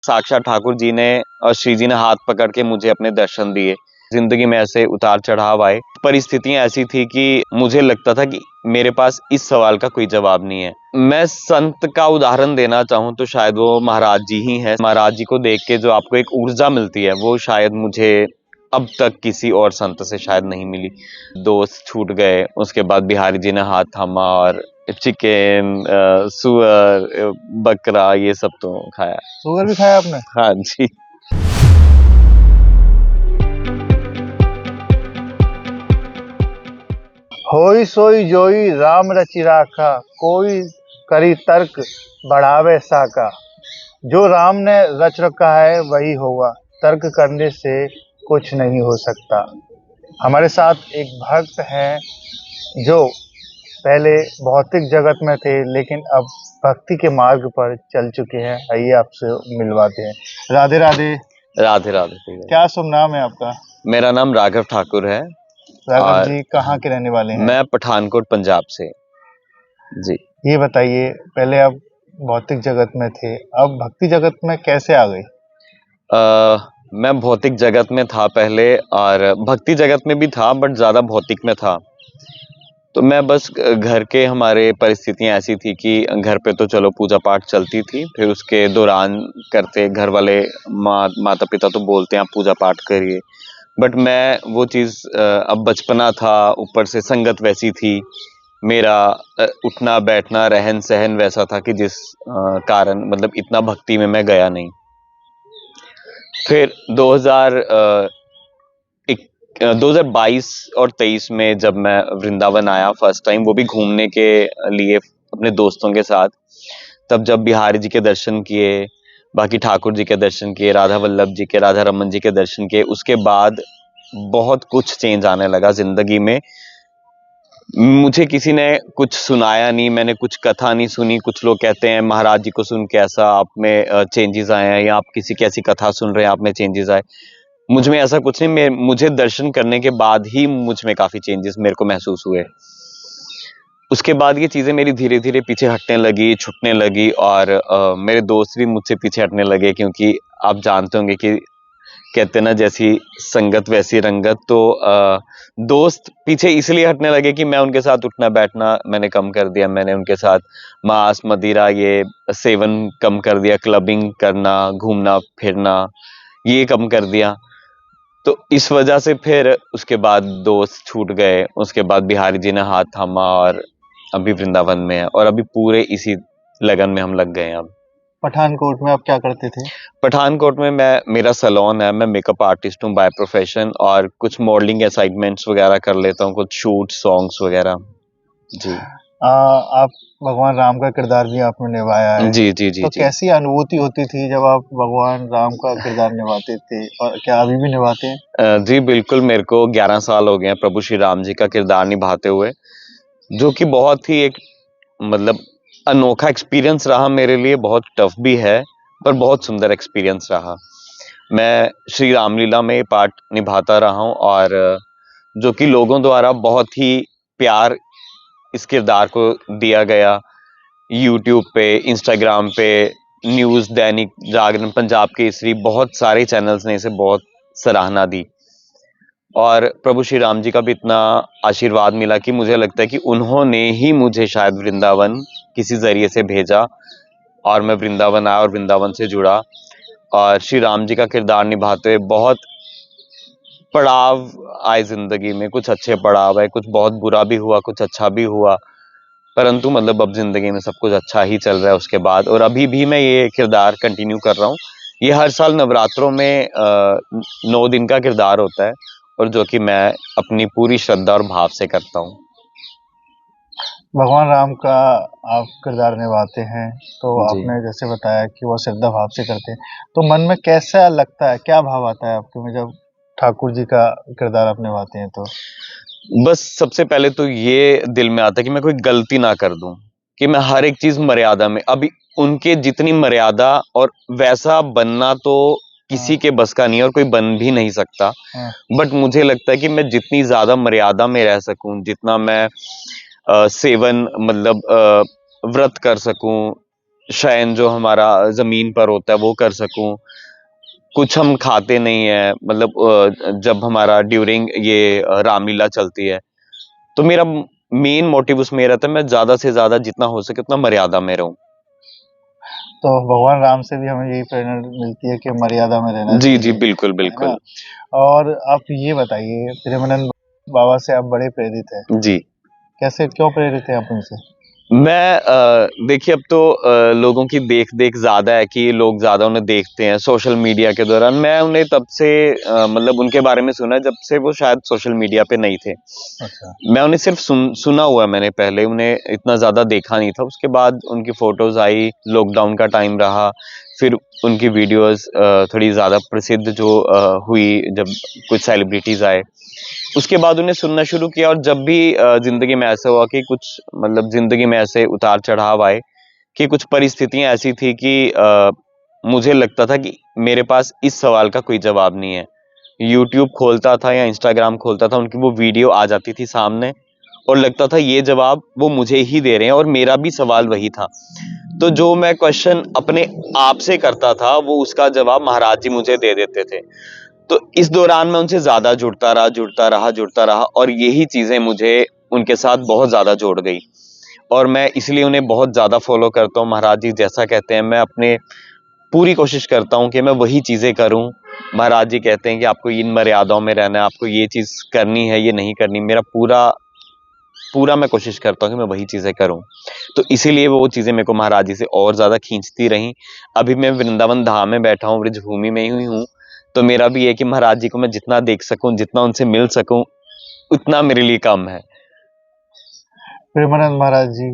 साक्षात ठाकुर जी ने और श्री जी ने हाथ पकड़ के मुझे अपने दर्शन दिए। जिंदगी में ऐसे उतार चढ़ाव आए, परिस्थितियां ऐसी थी कि मुझे लगता था कि मेरे पास इस सवाल का कोई जवाब नहीं है। मैं संत का उदाहरण देना चाहूँ तो शायद वो महाराज जी ही हैं। महाराज जी को देख के जो आपको एक ऊर्जा मिलती है, वो शायद मुझे अब तक किसी और संत से शायद नहीं मिली। दोस्त छूट गए, उसके बाद बिहारी जी ने हाथ थामा और चिकन, सुअर, बकरा, ये सब तो खाया। सुअर भी खाया आपने? हाँ जी। होई सोई जोई राम रचि राखा, कोई करी तर्क बढ़ावे साका। जो राम ने रच रखा है वही होगा, तर्क करने से कुछ नहीं हो सकता। हमारे साथ एक भक्त हैं जो पहले भौतिक जगत में थे लेकिन अब भक्ति के मार्ग पर चल चुके हैं। आइए आपसे मिलवाते हैं। राधे राधे। राधे राधे। क्या शुभ नाम है आपका? मेरा नाम राघव ठाकुर है। राघव जी कहाँ के रहने वाले हैं? मैं पठानकोट पंजाब से जी। ये बताइए, पहले आप भौतिक जगत में थे, अब भक्ति जगत में कैसे आ गए? मैं भौतिक जगत में था पहले और भक्ति जगत में भी था, बट ज्यादा भौतिक में था। तो मैं बस घर के, हमारे परिस्थितियां ऐसी थी कि घर पे तो चलो पूजा पाठ चलती थी, फिर उसके दौरान करते घर वाले माता पिता तो बोलते हैं आप पूजा पाठ करिए, बट मैं वो चीज़, अब बचपना था, ऊपर से संगत वैसी थी, मेरा उठना बैठना रहन सहन वैसा था कि जिस कारण मतलब इतना भक्ति में मैं गया नहीं। फिर 2022 और 23 में जब मैं वृंदावन आया फर्स्ट टाइम, वो भी घूमने के लिए अपने दोस्तों के साथ, तब जब बिहारी जी के दर्शन किए, बाकी ठाकुर जी के दर्शन किए, राधा वल्लभ जी के, राधा रमन जी के दर्शन किए, उसके बाद बहुत कुछ चेंज आने लगा जिंदगी में। मुझे किसी ने कुछ सुनाया नहीं, मैंने कुछ कथा नहीं सुनी। कुछ लोग कहते हैं महाराज जी को सुन के ऐसा आप में चेंजेस आए हैं, या आप किसी की ऐसी कथा सुन रहे हैं आप में चेंजेस आए। मुझ में ऐसा कुछ नहीं। मुझे दर्शन करने के बाद ही मुझ में काफी चेंजेस मेरे को महसूस हुए। उसके बाद ये चीजें मेरी धीरे धीरे पीछे हटने लगी, छुटने लगी, और मेरे दोस्त भी मुझसे पीछे हटने लगे, क्योंकि आप जानते होंगे कि कहते हैं ना, जैसी संगत वैसी रंगत। तो दोस्त पीछे इसलिए हटने लगे कि मैं उनके साथ उठना बैठना मैंने कम कर दिया, मैंने उनके साथ मांस मदिरा ये सेवन कम कर दिया, क्लबिंग करना, घूमना फिरना ये कम कर दिया। तो इस वजह से फिर उसके बाद दोस्त छूट गए, उसके बाद बिहारी जी ने हाथ थामा, और अभी वृंदावन में है, और अभी पूरे इसी लगन में हम लग गए हैं। अब पठानकोट में आप क्या करते थे? पठानकोट में मेरा सैलून है, मैं मेकअप आर्टिस्ट हूँ बाय प्रोफेशन, और कुछ मॉडलिंग असाइनमेंट्स वगैरह कर लेता हूँ, कुछ शूट सॉन्ग्स वगैरह जी। आप भगवान राम का किरदार भी आपने निभाया है। जी जी जी तो जी। कैसी अनुभूति होती थी जब आप भगवान राम का किरदार निभाते थे, और क्या अभी भी निभाते हैं? जी बिल्कुल, मेरे को 11 साल हो गए हैं प्रभु श्री राम जी का किरदार निभाते हुए, जो कि बहुत ही एक मतलब अनोखा एक्सपीरियंस रहा मेरे लिए। बहुत टफ भी है, पर बहुत सुंदर एक्सपीरियंस रहा। मैं श्री रामलीला में पार्ट निभाता रहा हूँ, और जो कि लोगों द्वारा बहुत ही प्यार इस किरदार को दिया गया। यूट्यूब पे, इंस्टाग्राम पे, न्यूज़, दैनिक जागरण, पंजाब केसरी, बहुत सारे चैनल्स ने इसे बहुत सराहना दी, और प्रभु श्री राम जी का भी इतना आशीर्वाद मिला कि मुझे लगता है कि उन्होंने ही मुझे शायद वृंदावन किसी जरिए से भेजा, और मैं वृंदावन आया और वृंदावन से जुड़ा। और श्री राम जी का किरदार निभाते हुए बहुत पड़ाव आए जिंदगी में, कुछ अच्छे पड़ाव आए, कुछ बहुत बुरा भी हुआ, कुछ अच्छा भी हुआ, परंतु मतलब अब जिंदगी में सब कुछ अच्छा ही चल रहा है उसके बाद। और अभी भी मैं ये किरदार कंटिन्यू कर रहा हूँ। ये हर साल नवरात्रों में 9 दिन का किरदार होता है, और जो कि मैं अपनी पूरी श्रद्धा और भाव से करता हूँ। भगवान राम का आप किरदार निभाते हैं, तो जी। आपने जैसे बताया कि वो श्रद्धा भाव से करते हैं, तो मन में कैसा लगता है, क्या भाव आता है आपके में जब ठाकुर जी का किरदार आप निभाते हैं? तो बस सबसे पहले तो ये दिल में आता है कि मैं कोई गलती ना कर दूं, कि मैं हर एक चीज मर्यादा में, अभी उनके जितनी मर्यादा और वैसा बनना तो किसी के बस का नहीं है, और कोई बन भी नहीं सकता। बट मुझे लगता है कि मैं जितनी ज्यादा मर्यादा में रह सकूं, जितना मैं सेवन मतलब व्रत कर सकूं, शयन जो हमारा जमीन पर होता है वो कर सकूं। कुछ हम खाते नहीं है, मतलब जब हमारा ड्यूरिंग ये रामलीला चलती है, तो मेरा मेन मोटिव उसमें रहता है मैं ज्यादा से ज्यादा जितना हो सके उतना मर्यादा में रहूं। तो भगवान राम से भी हमें यही प्रेरणा मिलती है कि मर्यादा में रहना जी जी, चाहिए, बिल्कुल है ना? बिल्कुल। और आप ये बताइए, प्रेमानंद बाबा से आप बड़े प्रेरित हैं, जी। कैसे, क्यों प्रेरित हैं आप उनसे? मैं देखिए, अब तो लोगों की देख देख ज्यादा है कि लोग ज्यादा उन्हें देखते हैं सोशल मीडिया के दौरान। मैं उन्हें तब से मतलब उनके बारे में सुना जब से वो शायद सोशल मीडिया पे नहीं थे। अच्छा। मैं उन्हें सिर्फ सुना हुआ है, मैंने पहले उन्हें इतना ज्यादा देखा नहीं था। उसके बाद उनकी फोटोज आई, लॉकडाउन का टाइम रहा, फिर उनकी वीडियोस थोड़ी ज्यादा प्रसिद्ध जो हुई जब कुछ सेलिब्रिटीज आए, उसके बाद उन्हें सुनना शुरू किया। और जब भी जिंदगी में ऐसा हुआ कि कुछ, मतलब जिंदगी में ऐसे उतार चढ़ाव आए कि कुछ परिस्थितियां ऐसी थी कि मुझे लगता था कि मेरे पास इस सवाल का कोई जवाब नहीं है। यूट्यूब खोलता था या इंस्टाग्राम खोलता था, उनकी वो वीडियो आ जाती थी सामने, और लगता था ये जवाब वो मुझे ही दे रहे हैं और मेरा भी सवाल वही था। तो जो मैं क्वेश्चन अपने आप से करता था वो उसका जवाब महाराज जी मुझे दे देते थे। तो इस दौरान मैं उनसे ज्यादा जुड़ता रहा और यही चीजें मुझे उनके साथ बहुत ज्यादा जोड़ गई। और मैं इसलिए उन्हें बहुत ज्यादा फॉलो करता हूँ। महाराज जी जैसा कहते हैं मैं अपने पूरी कोशिश करता हूँ कि मैं वही चीजें करूँ। महाराज जी कहते हैं कि आपको इन मर्यादाओं में रहना है, आपको ये चीज करनी है, ये नहीं करनी। मेरा पूरा पूरा मैं कोशिश करता हूँ कि मैं वही चीजें करूँ। तो इसीलिए वो चीजें मेरे को महाराज जी से और ज्यादा खींचती रहीं। अभी मैं वृंदावन धाम में बैठा हूँ, ब्रज भूमि में ही हूँ। तो मेरा भी है कि महाराज जी को मैं जितना देख सकूं, जितना उनसे मिल सकूं, उतना मेरे लिए कम है। प्रेमानंद महाराज जी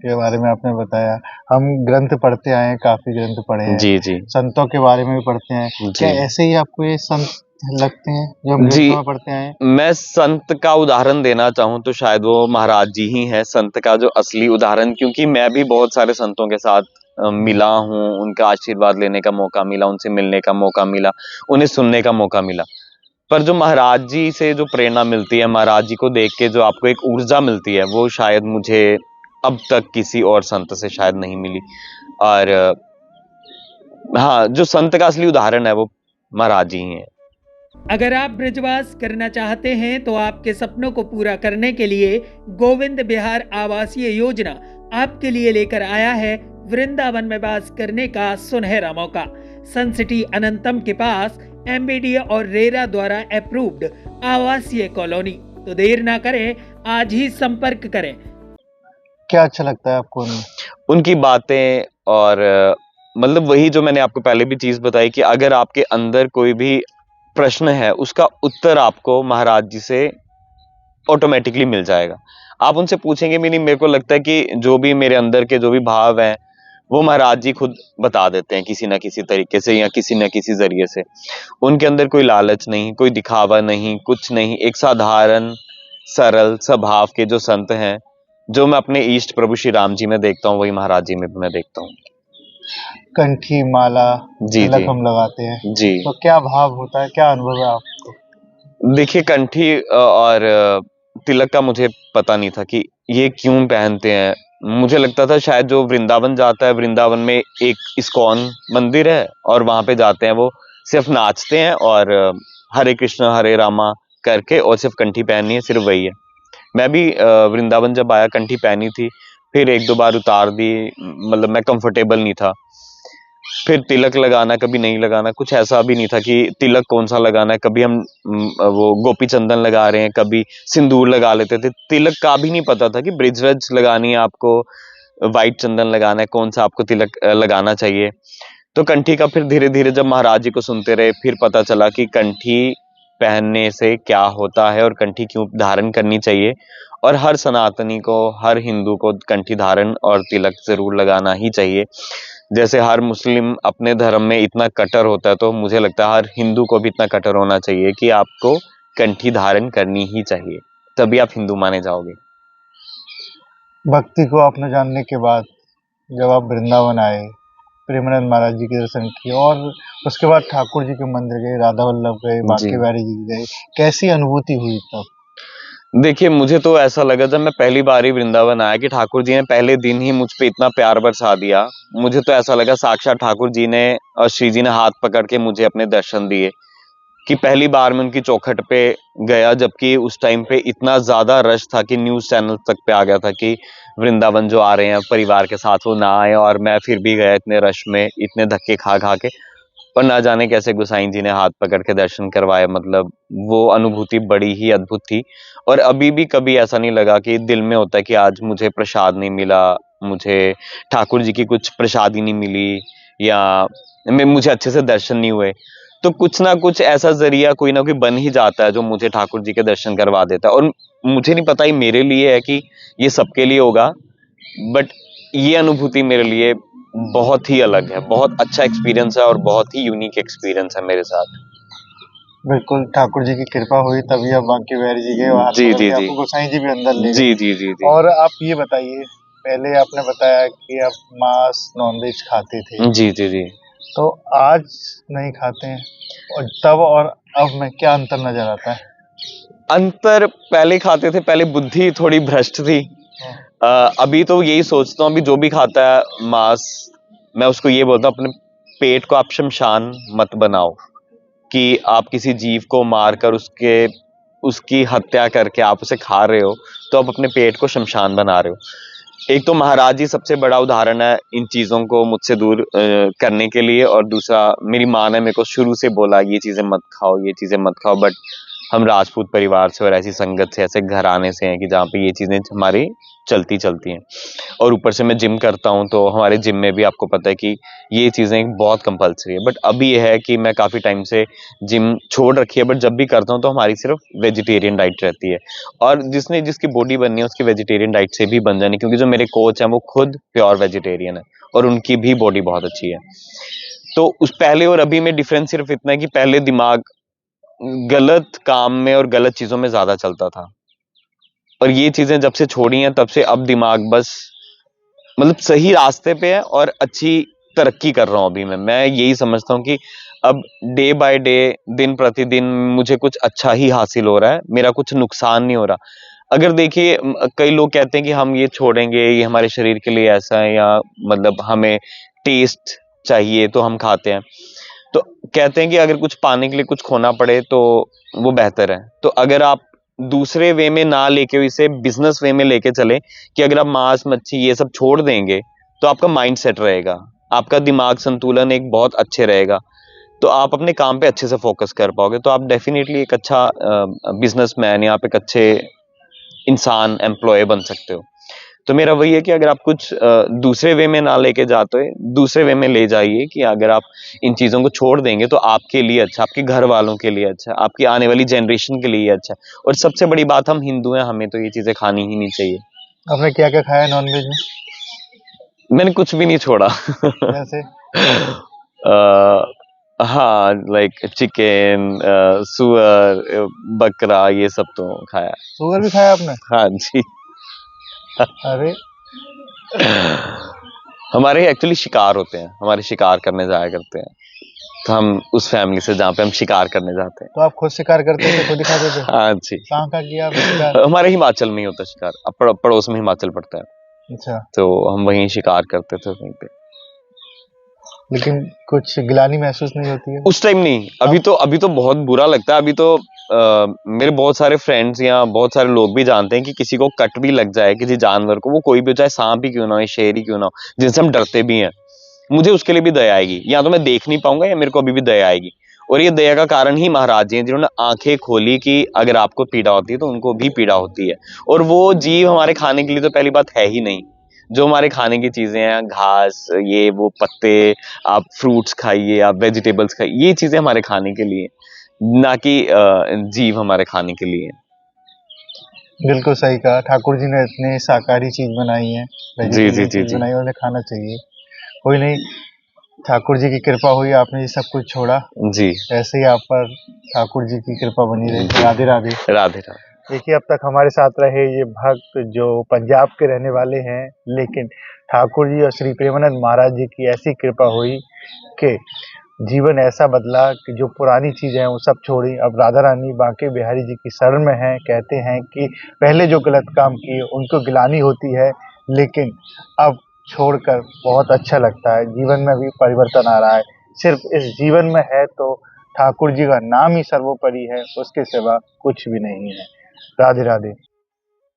के बारे में आपने बताया, हम ग्रंथ पढ़ते आए हैं, काफी ग्रंथ पढ़े हैं, जी जी। संतों के बारे में भी पढ़ते हैं। क्या जी ऐसे ही आपको ये संत लगते हैं जो हम जी। ग्रंथों में पढ़ते आए हैं? मैं संत का उदाहरण देना चाहूं तो शायद वो महाराज जी ही हैं संत का जो असली उदाहरण, क्योंकि मैं भी बहुत सारे संतों के साथ मिला हूं, उनका आशीर्वाद लेने का मौका मिला, उनसे मिलने का मौका मिला, उन्हें सुनने का मौका मिला। पर जो महाराज जी से जो प्रेरणा मिलती है, महाराज जी को देख के जो आपको एक ऊर्जा मिलती है, वो शायद मुझे अब तक किसी और संत से शायद नहीं मिली। और हाँ, जो संत का असली उदाहरण है वो महाराज जी ही हैं। अगर आप ब्रजवास करना चाहते हैं तो आपके सपनों को पूरा करने के लिए गोविंद विहार आवासीय योजना आपके लिए लेकर आया है वृंदावन में वास करने का सुनहरा मौका। सन सिटी अनंतम के पास एमबीडीए और रेरा द्वारा अप्रूव्ड आवासीय कॉलोनी। तो देर ना करें, आज ही संपर्क करें। क्या अच्छा लगता है आपको उनमें? उनकी बातें और मतलब वही जो मैंने आपको पहले भी चीज बताई कि अगर आपके अंदर कोई भी प्रश्न है, उसका उत्तर आपको महाराज जी से ऑटोमेटिकली मिल जाएगा। आप उनसे पूछेंगे भी नहीं। मेरे को लगता है कि जो भी मेरे अंदर के जो भी भाव हैं, वो महाराज जी खुद बता देते हैं किसी ना किसी तरीके से या किसी ना किसी जरिए से। उनके अंदर कोई लालच नहीं, कोई दिखावा नहीं, कुछ नहीं। एक साधारण सरल स्वभाव के जो संत हैं, जो मैं अपने इष्ट प्रभु श्री राम जी में देखता हूँ, वही महाराज जी में भी मैं देखता हूँ। कंठी, माला, जी तिलक जी। हम लगाते हैं, जी। तो क्या भाव होता है, क्या अनुभव है आपको? देखिए, कंठी और तिलक का मुझे पता नहीं था कि ये क्यों पहनते हैं। मुझे लगता था शायद जो वृंदावन जाता है, वृंदावन में एक इस्कॉन मंदिर है और वहां पे जाते हैं, वो सिर्फ नाचते हैं और हरे कृष्ण हरे रामा करके, और सिर्फ कंठी पहननी है, सिर्फ वही है। मैं भी वृंदावन जब आया कंठी पहनी थी, फिर एक दो बार उतार दी, मतलब मैं कंफर्टेबल नहीं था। फिर तिलक लगाना, कभी नहीं लगाना, कुछ ऐसा भी नहीं था कि तिलक कौन सा लगाना है। कभी हम वो गोपी चंदन लगा रहे हैं, कभी सिंदूर लगा लेते थे। तिलक का भी नहीं पता था कि ब्रिजरज लगानी है आपको, वाइट चंदन लगाना है, कौन सा आपको तिलक लगाना चाहिए। तो कंठी का फिर धीरे धीरे जब महाराज जी को सुनते रहे, फिर पता चला कि कंठी पहनने से क्या होता है और कंठी क्यों धारण करनी चाहिए। और हर सनातनी को, हर हिंदू को कंठी धारण और तिलक जरूर लगाना ही चाहिए। जैसे हर मुस्लिम अपने धर्म में इतना कट्टर होता है, तो मुझे लगता है हर हिंदू को भी इतना कट्टर होना चाहिए कि आपको कंठी धारण करनी ही चाहिए, तभी आप हिंदू माने जाओगे। भक्ति को आपने जानने के बाद जब आप वृंदावन आए, प्रेमानंद महाराज जी के दर्शन किए और उसके बाद ठाकुर जी के मंदिर गए, राधा वल्लभ गए, जी। बांके बिहारी जी गए, कैसी अनुभूति हुई तब? देखिए, मुझे तो ऐसा लगा जब मैं पहली बार ही वृंदावन आया कि ठाकुर जी ने पहले दिन ही मुझ पे इतना प्यार बरसा दिया। मुझे तो ऐसा लगा साक्षात ठाकुर जी ने और श्री जी ने हाथ पकड़ के मुझे अपने दर्शन दिए कि पहली बार मैं उनकी चौखट पे गया, जबकि उस टाइम पे इतना ज्यादा रश था कि न्यूज चैनल तक पे आ गया था कि वृंदावन जो आ रहे हैं परिवार के साथ वो ना आए, और मैं फिर भी गया इतने रश में, इतने धक्के खा खा के। पर ना जाने कैसे गोसाई जी ने हाथ पकड़ के दर्शन करवाए, मतलब वो अनुभूति बड़ी ही अद्भुत थी। और अभी भी कभी ऐसा नहीं लगा कि दिल में होता है कि आज मुझे प्रसाद नहीं मिला, मुझे ठाकुर जी की कुछ प्रसादी नहीं मिली, या मैं मुझे अच्छे से दर्शन नहीं हुए। तो कुछ ना कुछ ऐसा जरिया कोई ना कोई बन ही जाता है जो मुझे ठाकुर जी के दर्शन करवा देता है। और मुझे नहीं पता ये मेरे लिए है कि ये सबके लिए होगा, बट ये अनुभूति मेरे लिए बहुत ही अलग है, बहुत अच्छा एक्सपीरियंस है और बहुत ही यूनिक एक्सपीरियंस है मेरे साथ। बिल्कुल ठाकुर जी की कृपा हुई तभी आप बांके बिहारी जी गए और हाथ जी पकड़ जी के जी आपको गोसाई जी भी अंदर ले जी गए। जी जी जी और आप ये बताइए, पहले आपने बताया कि आप मांस नॉनवेज खाते थे, जी जी जी। तो आज नहीं खाते हैं, और तब और अब में क्या अंतर नजर आता है? अंतर, पहले खाते थे, पहले बुद्धि थोड़ी भ्रष्ट थी। अभी तो यही सोचता हूँ, अभी जो भी खाता है मांस, मैं उसको ये बोलता हूँ अपने पेट को आप शमशान मत बनाओ, कि आप किसी जीव को मारकर उसकी हत्या करके आप उसे खा रहे हो, तो आप अपने पेट को शमशान बना रहे हो। एक तो महाराज जी सबसे बड़ा उदाहरण है इन चीजों को मुझसे दूर करने के लिए, और दूसरा मेरी माँ ने मेरे को शुरू से बोला ये चीजें मत खाओ, ये चीजें मत खाओ। बट हम राजपूत परिवार से और ऐसी संगत से, ऐसे घराने से हैं कि जहाँ पे ये चीजें हमारी चलती चलती हैं। और ऊपर से मैं जिम करता हूँ, तो हमारे जिम में भी आपको पता है कि ये चीजें बहुत कंपलसरी है। बट अभी ये है कि मैं काफी टाइम से जिम छोड़ रखी है, बट जब भी करता हूँ तो हमारी सिर्फ वेजिटेरियन डाइट रहती है। और जिसकी बॉडी बननी है उसकी वेजिटेरियन डाइट से भी बन जानी, क्योंकि जो मेरे कोच हैं वो खुद प्योर वेजिटेरियन है और उनकी भी बॉडी बहुत अच्छी है। तो उस पहले और अभी में डिफरेंस सिर्फ इतना है कि पहले दिमाग गलत काम में और गलत चीजों में ज्यादा चलता था, और ये चीजें जब से छोड़ी हैं तब से अब दिमाग बस मतलब सही रास्ते पे है और अच्छी तरक्की कर रहा हूँ। अभी मैं यही समझता हूँ कि अब डे बाय डे, दिन प्रतिदिन मुझे कुछ अच्छा ही हासिल हो रहा है, मेरा कुछ नुकसान नहीं हो रहा। अगर देखिए कई लोग कहते हैं कि हम ये छोड़ेंगे, ये हमारे शरीर के लिए ऐसा है, या मतलब हमें टेस्ट चाहिए तो हम खाते हैं। तो कहते हैं कि अगर कुछ पाने के लिए कुछ खोना पड़े तो वो बेहतर है। तो अगर आप दूसरे वे में ना लेके इसे बिजनेस वे में लेके चले, कि अगर आप मांस मच्छी ये सब छोड़ देंगे तो आपका माइंड सेट रहेगा, आपका दिमाग संतुलन एक बहुत अच्छे रहेगा, तो आप अपने काम पे अच्छे से फोकस कर पाओगे, तो आप डेफिनेटली एक अच्छा बिजनेसमैन या आप एक अच्छे इंसान एम्प्लॉय बन सकते हो। तो मेरा वही है कि अगर आप कुछ दूसरे वे में ना लेके जाते हो, दूसरे वे में ले जाइए, कि अगर आप इन चीजों को छोड़ देंगे तो आपके लिए अच्छा, आपके घर वालों के लिए अच्छा, आपकी आने वाली जनरेशन के लिए अच्छा। और सबसे बड़ी बात, हम हिंदू हैं, हमें तो ये चीजें खानी ही नहीं चाहिए। आपने क्या क्या खाया नॉनवेज में? मैंने कुछ भी नहीं छोड़ा। जैसे हाँ, लाइक चिकन, सुअर, बकरा, ये सब तो खाया। सुअर भी खाया आपने? हाँ जी। अरे हमारे एक्चुअली शिकार होते हैं, हमारे शिकार करने जाया करते हैं, तो हम उस फैमिली से जहाँ पे हम शिकार करने जाते हैं। तो आप खुद शिकार करते थे, खुद ही खाते थे? हाँ जी। कहाँ कहाँ किया आपने शिकार? हमारे हिमाचल में ही होता है शिकार, अब पड़ोस में हिमाचल पड़ता है, अच्छा, तो हम वहीं शिकार करते थे वहीं पे। लेकिन कुछ गिलानी महसूस नहीं होती है? उस टाइम नहीं, अभी तो बहुत बुरा लगता है। अभी तो मेरे बहुत सारे फ्रेंड्स या बहुत सारे लोग भी जानते हैं कि किसी को कट भी लग जाए, किसी जानवर को, वो कोई भी हो, चाहे सांप ही क्यों ना हो, शेर ही क्यों ना हो, जिनसे हम डरते भी हैं, मुझे उसके लिए भी दया आएगी। या तो मैं देख नहीं पाऊंगा या मेरे को अभी भी दया आएगी। और ये दया का कारण ही महाराज जी हैं, जिन्होंने आंखें खोली कि अगर आपको पीड़ा होती है तो उनको भी पीड़ा होती है। और वो जीव हमारे खाने के लिए तो पहली बात है ही नहीं। जो हमारे खाने की चीजें हैं, घास, ये वो पत्ते, आप फ्रूट्स खाइए, आप वेजिटेबल्स खाइए, ये चीजें हमारे खाने के लिए, ना कि जीव हमारे खाने के लिए। बिल्कुल सही कहा, ठाकुर जी ने इतनी शाकाहारी चीज बनाई है, जी जी वेजिटेरियन जी चीज जी बनाई है, उन्हें खाना चाहिए। कोई नहीं, ठाकुर जी की कृपा हुई, आपने ये सब कुछ छोड़ा, जी। ऐसे ही आप पर ठाकुर जी की कृपा बनी रहे। जी। राधे राधे। राधे राधे। देखिए, अब तक हमारे साथ रहे ये भक्त जो पंजाब के रहने वाले हैं, लेकिन ठाकुर जी और श्री प्रेमानंद महाराज जी की ऐसी कृपा हुई कि जीवन ऐसा बदला कि जो पुरानी चीज़ें हैं वो सब छोड़ी। अब राधा रानी बांके बिहारी जी की शरण में हैं। कहते हैं कि पहले जो गलत काम किए उनको गिलानी होती है, लेकिन अब छोड़कर बहुत अच्छा लगता है। जीवन में भी परिवर्तन आ रहा है। सिर्फ इस जीवन में है तो ठाकुर जी का नाम ही सर्वोपरि है, उसके सिवा कुछ भी नहीं है। राधे राधे।